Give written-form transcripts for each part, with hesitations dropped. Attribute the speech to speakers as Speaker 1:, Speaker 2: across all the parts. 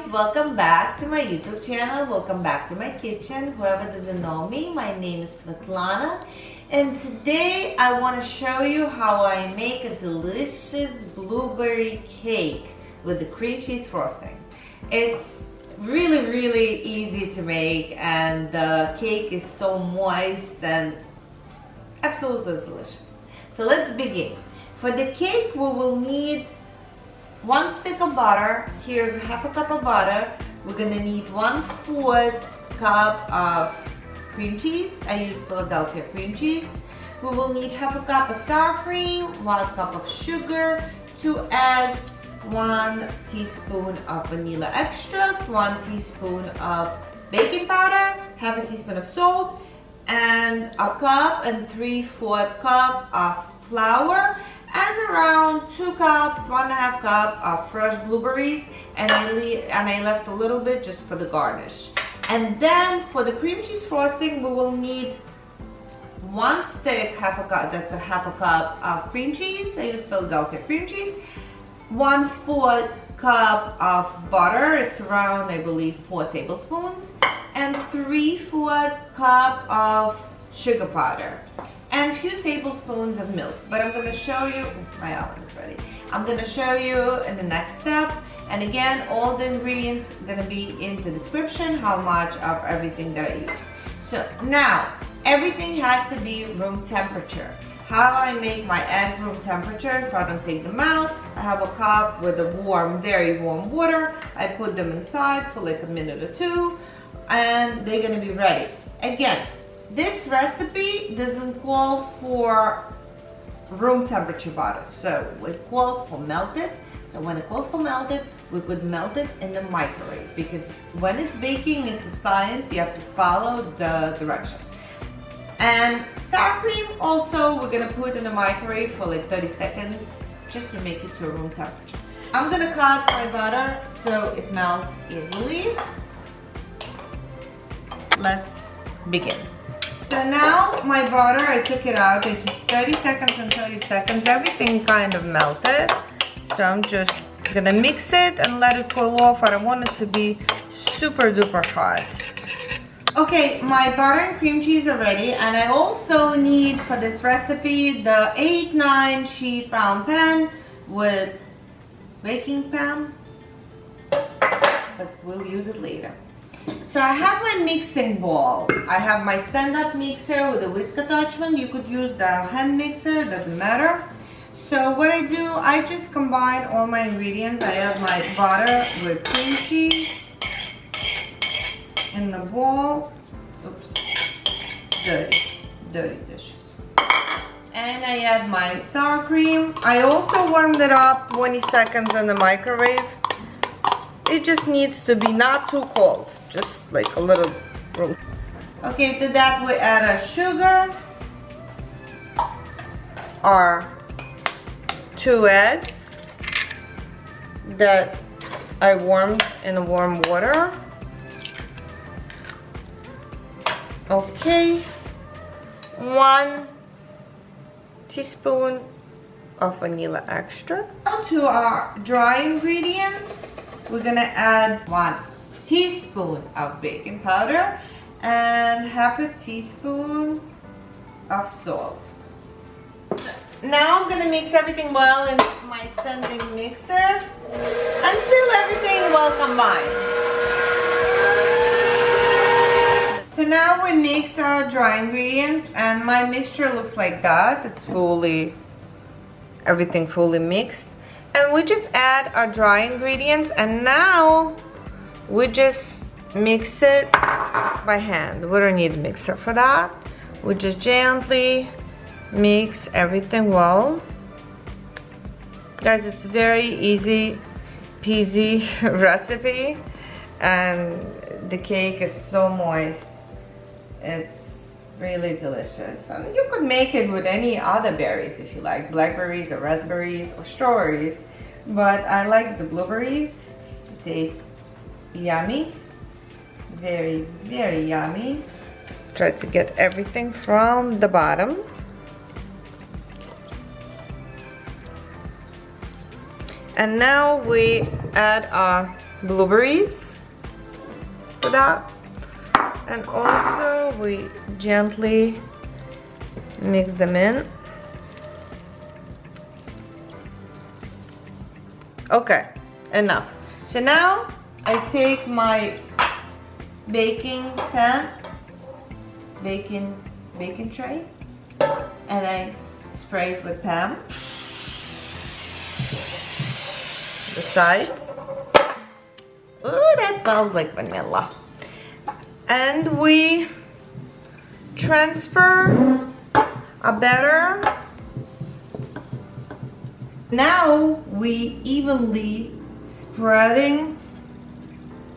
Speaker 1: welcome back to my YouTube channel. Welcome back to my kitchen. Whoever doesn't know me, my name is Svetlana, and today I want to show you how I make a delicious blueberry cake with the cream cheese frosting. It's really easy to make, and the cake is so moist and absolutely delicious. So let's begin. For the cake, we will need 1 stick of butter. Here's half a cup of butter. We're gonna need 1/4 cup of cream cheese. I use Philadelphia cream cheese. We will need half a cup of sour cream, 1 cup of sugar, 2 eggs, 1 teaspoon of vanilla extract, 1 teaspoon of baking powder, half a teaspoon of salt, and a cup and 3/4 cup of flour, and around 2 cups, 1.5 cup of fresh blueberries, and I left a little bit just for the garnish. And then for the cream cheese frosting, we will need 1 stick, half a cup, that's a half a cup of cream cheese. I use Philadelphia cream cheese. 1/4 cup of butter, it's around, I believe, 4 tablespoons, and 3/4 cup of sugar powder, and a few tablespoons of milk. But I'm going to show you, my oven is ready. I'm going to show you in the next step. And again, all the ingredients are going to be in the description, how much of everything that I use. So now, everything has to be room temperature. How do I make my eggs room temperature if I don't take them out? I have a cup with a warm, very warm water. I put them inside for like a minute or 2, and they're going to be ready. Again, this recipe doesn't call for room temperature butter, so it calls for melted. So when it calls for melted, we could melt it in the microwave, because when it's baking, it's a science. You have to follow the direction. And sour cream also, we're gonna put in the microwave for like 30 seconds just to make it to a room temperature. I'm gonna cut my butter so it melts easily. Let's begin. So now my butter, I took it out. I took 30 seconds and 30 seconds. Everything kind of melted. So I'm just gonna mix it and let it cool off. I don't want it to be super duper hot. Okay, my butter and cream cheese are ready, and I also need for this recipe the 8-9 sheet round pan with baking pan, but we'll use it later. So I have my mixing bowl. I have my stand-up mixer with a whisk attachment. You could use the hand mixer, doesn't matter. So what I do, I just combine all my ingredients. I add my butter with cream cheese in the bowl. Oops, dirty dishes. And I add my sour cream. I also warmed it up 20 seconds in the microwave. It just needs to be not too cold, just like a little room. Okay, to that we add our sugar, our 2 eggs that I warmed in warm water. Okay, 1 teaspoon of vanilla extract. Now to our dry ingredients, we're gonna add 1 teaspoon of baking powder and half a teaspoon of salt. Now I'm gonna mix everything well in my standing mixer until everything well combined. So now we mix our dry ingredients, and my mixture looks like that. It's everything fully mixed. And we just add our dry ingredients, and now we just mix it by hand. We don't need a mixer for that. We just gently mix everything well. Guys, it's very easy peasy recipe, and the cake is so moist. It's really delicious. And you could make it with any other berries if you like, blackberries or raspberries or strawberries, but I like the blueberries. It tastes yummy, very yummy. Try to get everything from the bottom. And now we add our blueberries for that. And also we gently mix them in. Okay, enough. So now I take my baking pan, baking tray, and I spray it with Pam. The sides. Ooh, that smells like vanilla. And we transfer a batter. Now we evenly spreading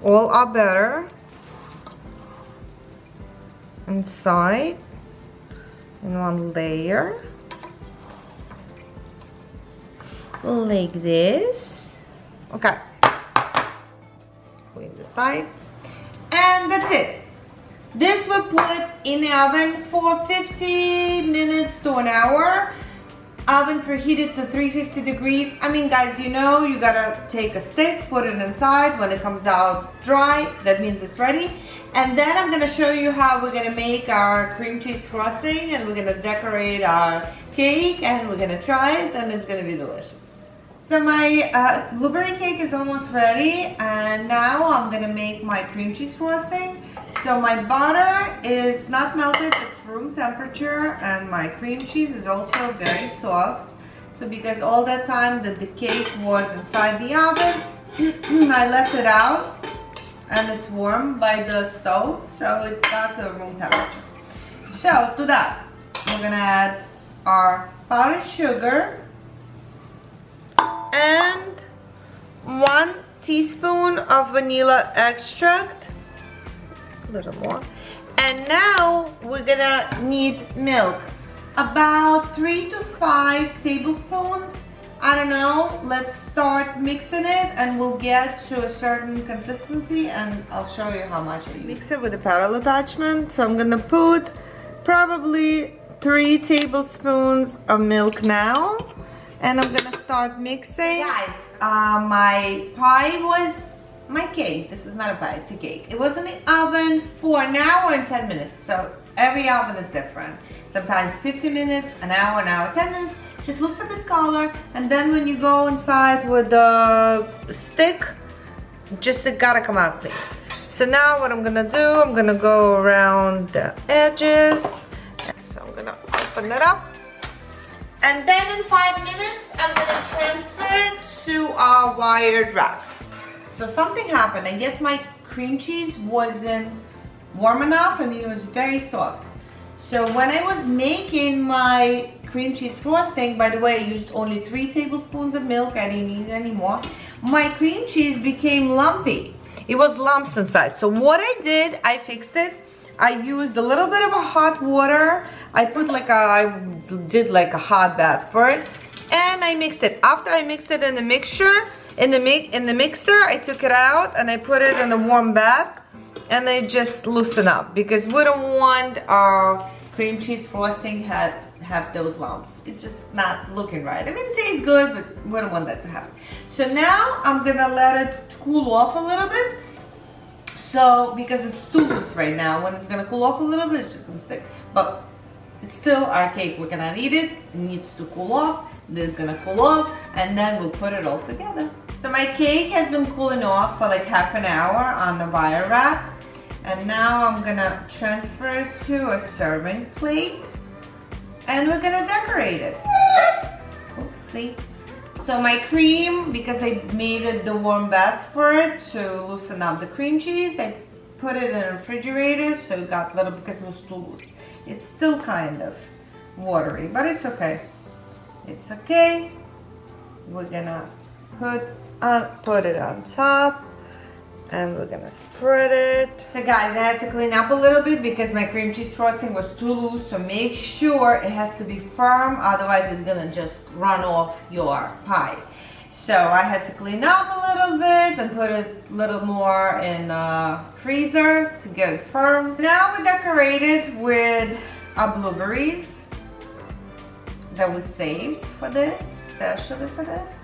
Speaker 1: all our batter inside in one layer like this. Okay, clean the sides, and that's it. This we put in the oven for 50 minutes to an hour. Oven preheated to 350 degrees. I mean, guys, you know, you gotta take a stick, put it inside. When it comes out dry, that means it's ready. And then I'm gonna show you how we're gonna make our cream cheese frosting, and we're gonna decorate our cake, and we're gonna try it, and it's gonna be delicious. So my blueberry cake is almost ready, and now I'm gonna make my cream cheese frosting. So my butter is not melted, it's room temperature, and my cream cheese is also very soft. So because all that time that the cake was inside the oven, I left it out, and it's warm by the stove, so it's got the room temperature. So to that, we're gonna add our powdered sugar, and 1 teaspoon of vanilla extract, a little more. And now we're gonna need milk, about 3 to 5 tablespoons. I don't know, let's start mixing it and we'll get to a certain consistency and I'll show you how much I use. Mix it with a paddle attachment. So I'm gonna put probably 3 tablespoons of milk now. And I'm gonna start mixing. Guys, my cake, this is not a pie, it's a cake. It was in the oven for an hour and 10 minutes. So every oven is different. Sometimes 50 minutes, an hour, 10 minutes. Just look for this color. And then when you go inside with the stick, just it gotta come out clean. So now what I'm gonna do, I'm gonna go around the edges. So I'm gonna open it up. And then in 5 minutes, I'm gonna transfer it to our wired wrap. So something happened. I guess my cream cheese wasn't warm enough. I mean, it was very soft. So when I was making my cream cheese frosting, by the way, I used only 3 tablespoons of milk. I didn't need any more. My cream cheese became lumpy. It was lumps inside. So what I did, I fixed it. I used a little bit of a hot water. I did like a hot bath for it, and I mixed it. After I mixed it in the mixture, in the mixer, I took it out and I put it in a warm bath, and they just loosen up because we don't want our cream cheese frosting have those lumps. It's just not looking right. I mean, it tastes good, but we don't want that to happen. So now I'm gonna let it cool off a little bit. So, because it's too loose right now, when it's gonna cool off a little bit, it's just gonna stick. But it's still our cake, we cannot eat it. It needs to cool off. This is gonna cool off, and then we'll put it all together. So my cake has been cooling off for like half an hour on the wire wrap. And now I'm gonna transfer it to a serving plate. And we're gonna decorate it. Oopsie. So my cream, because I made it the warm bath for it to loosen up the cream cheese, I put it in the refrigerator so it got little, because it was too loose. It's still kind of watery, but it's okay. It's okay. We're gonna put it on top, and we're gonna spread it. So guys, I had to clean up a little bit because my cream cheese frosting was too loose, so make sure it has to be firm, otherwise it's gonna just run off your pie. So I had to clean up a little bit and put it a little more in the freezer to get it firm. Now we decorate it with our blueberries that we saved for this, especially for this.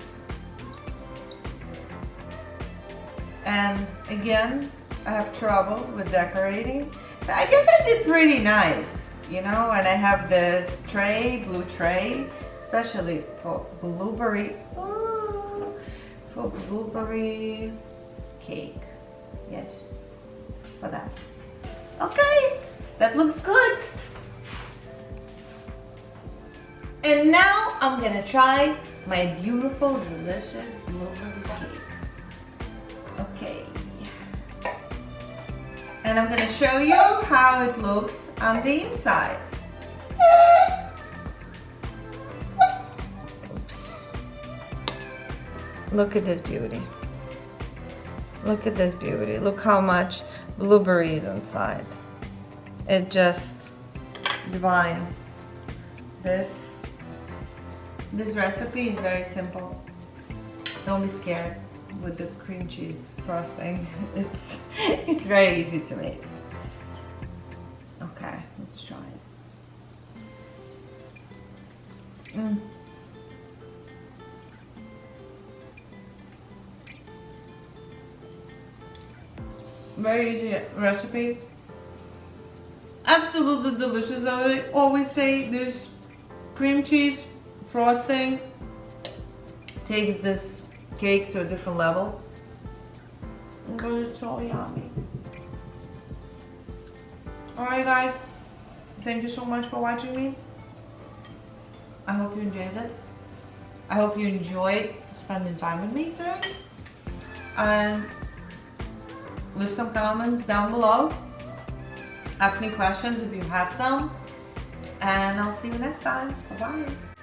Speaker 1: And again, I have trouble with decorating. But I guess I did pretty nice, you know, and I have this tray, blue tray, especially for blueberry, for blueberry cake. Yes, for that. Okay, that looks good. And now I'm gonna try my beautiful, delicious blueberry cake. Okay. And I'm gonna show you how it looks on the inside. Oops. Look at this beauty. Look at this beauty. Look how much blueberries inside. It's just divine. This recipe is very simple. Don't be scared with the cream cheese frosting. It's very easy to make. Okay, let's try it. Very easy recipe. Absolutely delicious. I always say this cream cheese frosting takes this cake to a different level. It's so yummy. Alright guys, thank you so much for watching me. I hope you enjoyed it. I hope you enjoyed spending time with me today. And leave some comments down below. Ask me questions if you have some. And I'll see you next time. Bye-bye.